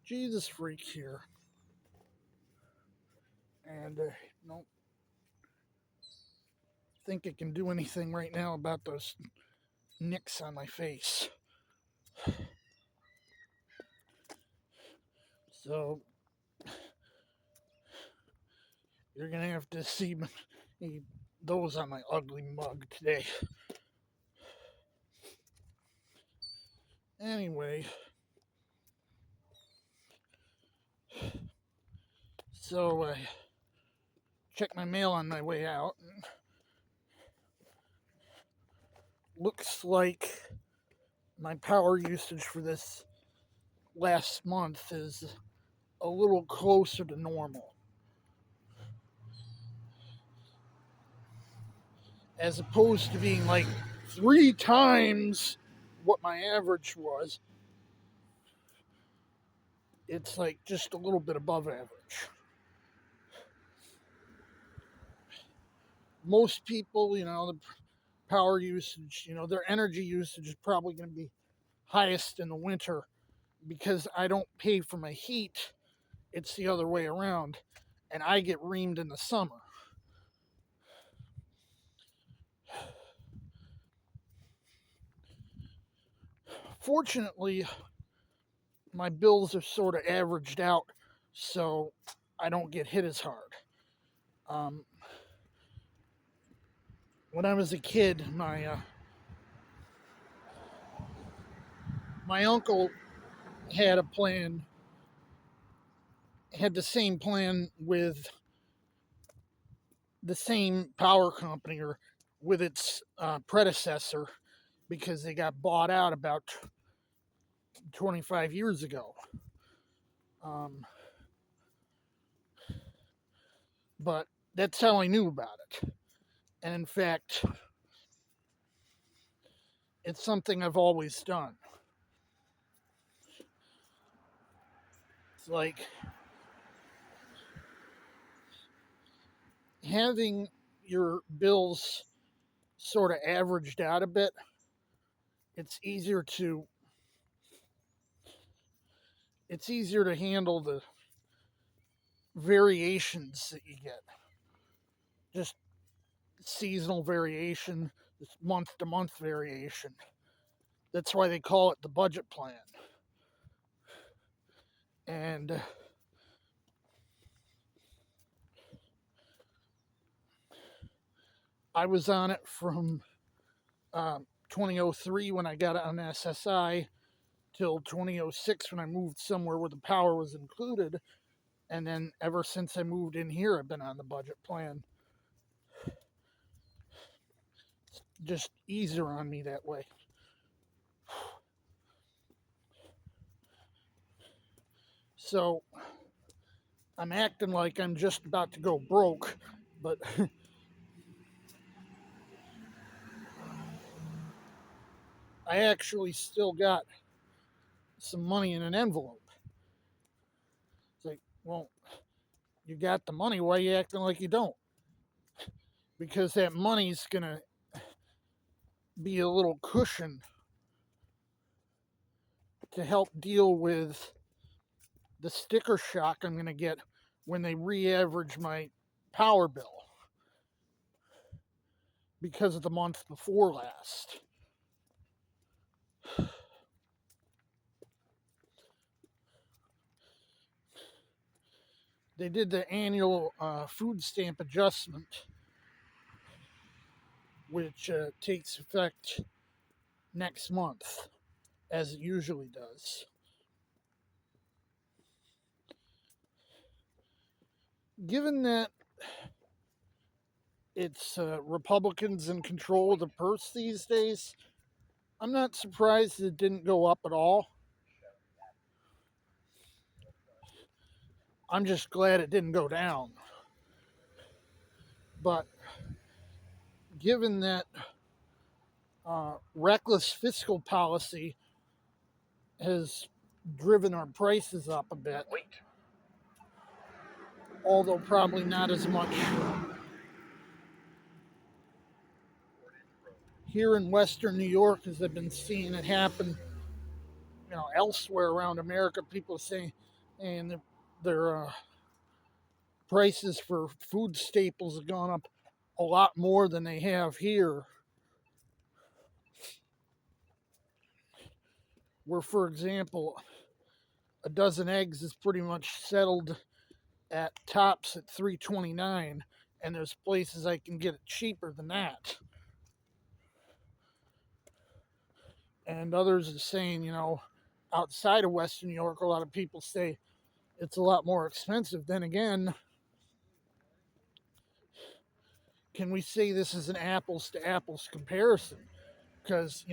Jesus freak here, and don't think it can do anything right now about those nicks on my face. So you're gonna have to see those on my ugly mug today. Anyway, so I checked my mail on my way out. And looks like my power usage for this last month is a little closer to normal, as opposed to being like 3 times what my average was. It's like just a little bit above average. Most people, the power usage, their energy usage is probably going to be highest in the winter because I don't pay for my heat. It's the other way around, and I get reamed in the summer. Fortunately, my bills are sort of averaged out, so I don't get hit as hard. When I was a kid, my uncle had a plan, had the same plan with the same power company or with its predecessor because they got bought out about 25 years ago. But that's how I knew about it. And in fact, it's something I've always done. It's like having your bills sort of averaged out a bit. It's easier to handle the variations that you get. Just seasonal variation, this month to month variation. That's why they call it the budget plan. And I was on it from 2003 when I got it on SSI till 2006 when I moved somewhere where the power was included. And then ever since I moved in here, I've been on the budget plan. It's just easier on me that way. So I'm acting like I'm just about to go broke, but I actually still got some money in an envelope. It's like, well, you got the money. Why are you acting like you don't? Because that money's going to be a little cushion to help deal with the sticker shock I'm going to get when they re-average my power bill because of the month before last. They did the annual food stamp adjustment, which takes effect next month, as it usually does. Given that it's Republicans in control of the purse these days, I'm not surprised it didn't go up at all. I'm just glad it didn't go down. But given that reckless fiscal policy has driven our prices up a bit, although probably not as much here in Western New York as I've been seeing it happen, elsewhere around America. People saying, and their prices for food staples have gone up a lot more than they have here. Where, for example, a dozen eggs is pretty much settled at tops at $3.29, and there's places I can get it cheaper than that. And others are saying, outside of Western New York, a lot of people say it's a lot more expensive. Then again, can we say this is an apples to apples comparison? Because,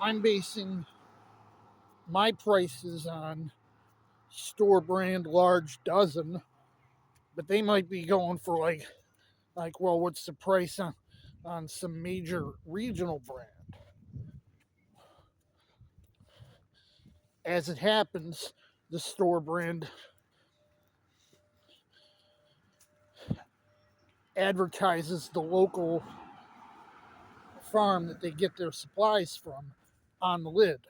I'm basing my prices on store brand large dozen, but they might be going for well, what's the price on some major regional brand? As it happens, the store brand advertises the local farm that they get their supplies from on the lid.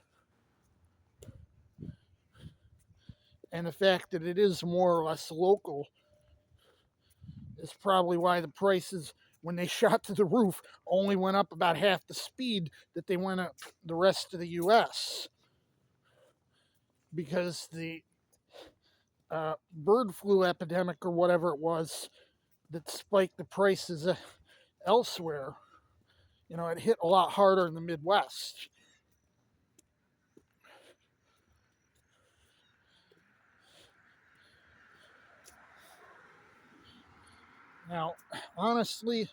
And the fact that it is more or less local is probably why the prices, when they shot to the roof, only went up about half the speed that they went up the rest of the U.S. Because the bird flu epidemic or whatever it was that spiked the prices elsewhere, it hit a lot harder in the Midwest. Now, honestly,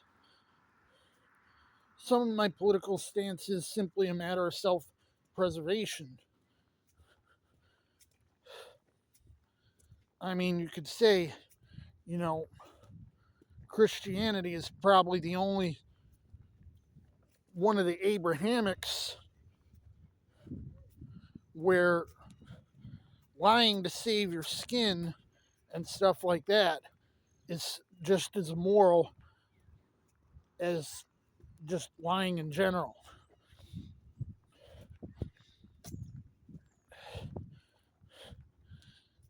some of my political stance is simply a matter of self-preservation. I mean, you could say, Christianity is probably the only one of the Abrahamics where lying to save your skin and stuff like that is just as moral as just lying in general.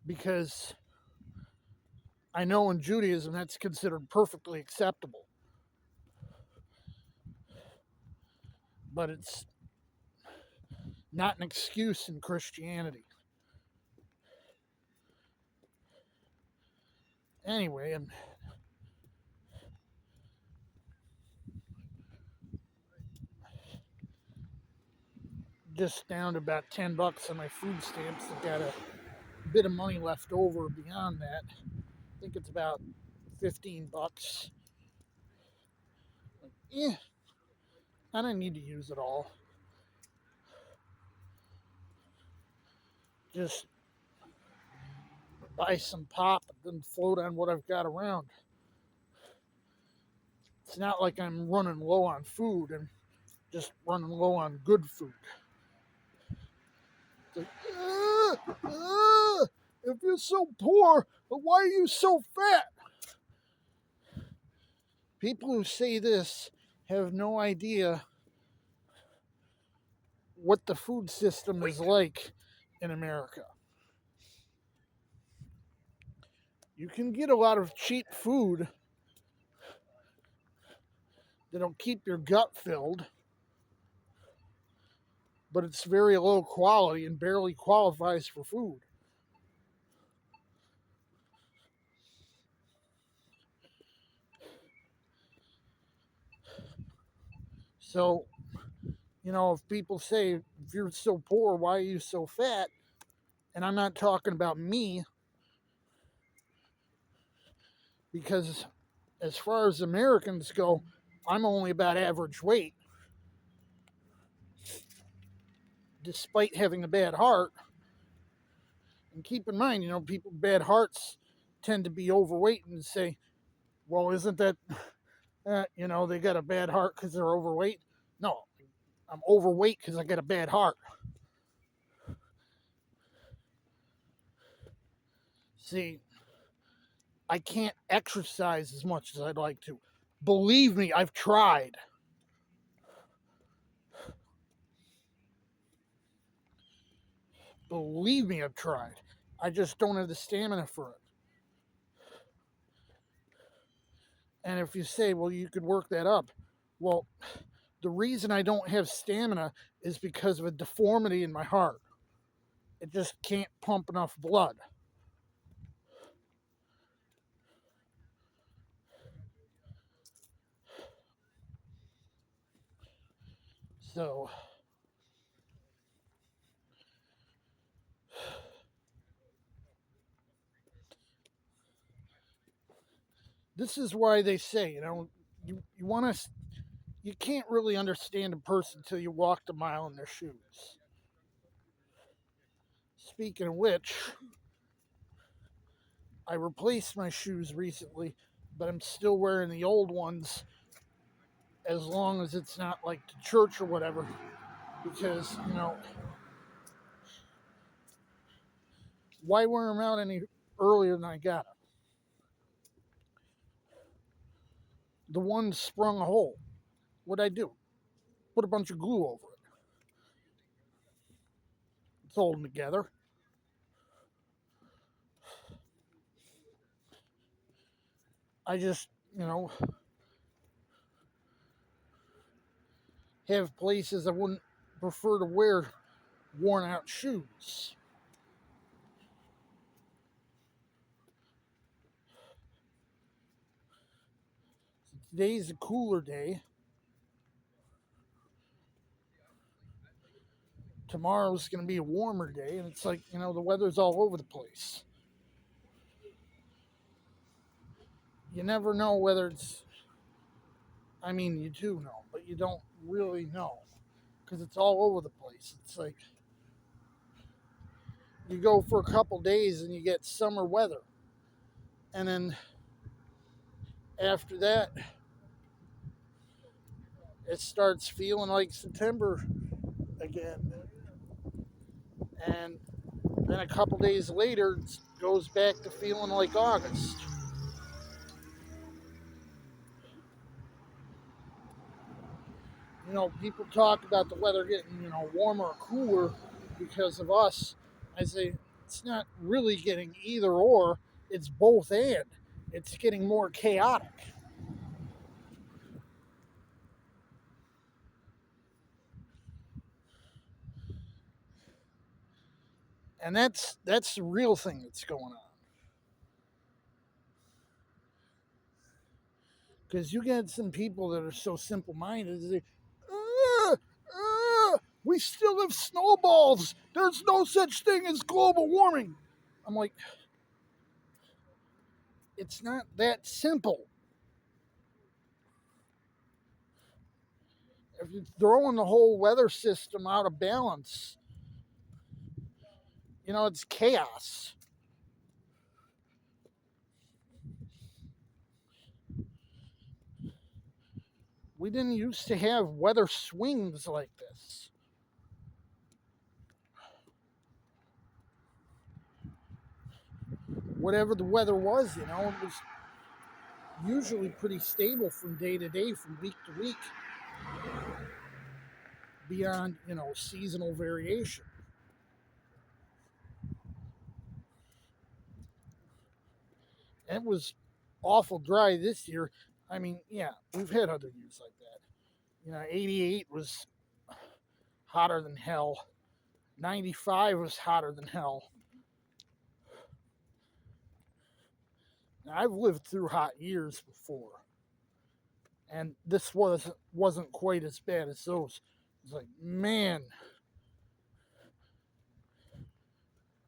Because I know in Judaism that's considered perfectly acceptable. But it's not an excuse in Christianity. Anyway, I'm just down to about $10 on my food stamps. I've got a bit of money left over beyond that. I think it's about $15. Yeah, I don't need to use it all. Just buy some pop and then float on what I've got around. It's not like I'm running low on food. I'm just running low on good food. It's like, if you're so poor, why are you so fat? People who say this have no idea what the food system is like in America. You can get a lot of cheap food that'll keep your gut filled, but it's very low quality and barely qualifies for food. So, if people say, if you're so poor, why are you so fat? And I'm not talking about me, because as far as Americans go, I'm only about average weight, despite having a bad heart. And keep in mind, people with bad hearts tend to be overweight and say, well, isn't that, they got a bad heart because they're overweight? No, I'm overweight because I got a bad heart. See, I can't exercise as much as I'd like to. Believe me, I've tried. Believe me, I've tried. I just don't have the stamina for it. And if you say, well, you could work that up, well, the reason I don't have stamina is because of a deformity in my heart. It just can't pump enough blood. So, this is why they say, you want to, you can't really understand a person until you walked a mile in their shoes. Speaking of which, I replaced my shoes recently, but I'm still wearing the old ones as long as it's not like to church or whatever. Because, why wear them out any earlier than I got them? The one sprung a hole. What'd I do? Put a bunch of glue over it. It's holding together. I just, have places I wouldn't prefer to wear worn out shoes. Today's a cooler day. Tomorrow's going to be a warmer day, and it's like, the weather's all over the place. You never know whether it's, I mean, you do know, but you don't really know because it's all over the place. It's like you go for a couple days and you get summer weather, and then after that, it starts feeling like September again. And then a couple days later, it goes back to feeling like August. People talk about the weather getting, warmer or cooler because of us. I say it's not really getting either or, it's both and. It's getting more chaotic. And that's the real thing that's going on. Because you get some people that are so simple minded, they, uh, we still have snowballs. There's no such thing as global warming. I'm like, it's not that simple. If you're throwing the whole weather system out of balance, it's chaos. We didn't used to have weather swings like this. Whatever the weather was, it was usually pretty stable from day to day, from week to week, beyond, seasonal variation. And it was awful dry this year. I mean, yeah, we've had other years like that. 88 was hotter than hell. 95 was hotter than hell. Now, I've lived through hot years before, and this wasn't quite as bad as those. It's like, man,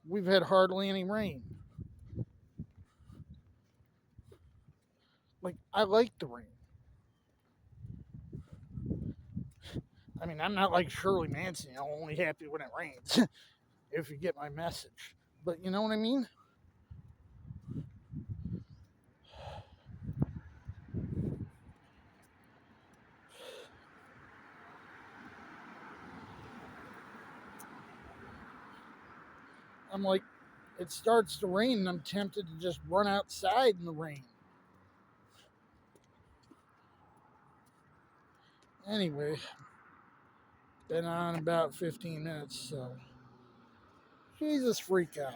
we've had hardly any rain. Like, I like the rain. I mean, I'm not like Shirley Manson, only happy when it rains, if you get my message. But you know what I mean? I'm like, it starts to rain and I'm tempted to just run outside in the rain. Anyway, been on about 15 minutes, so Jesus freak out.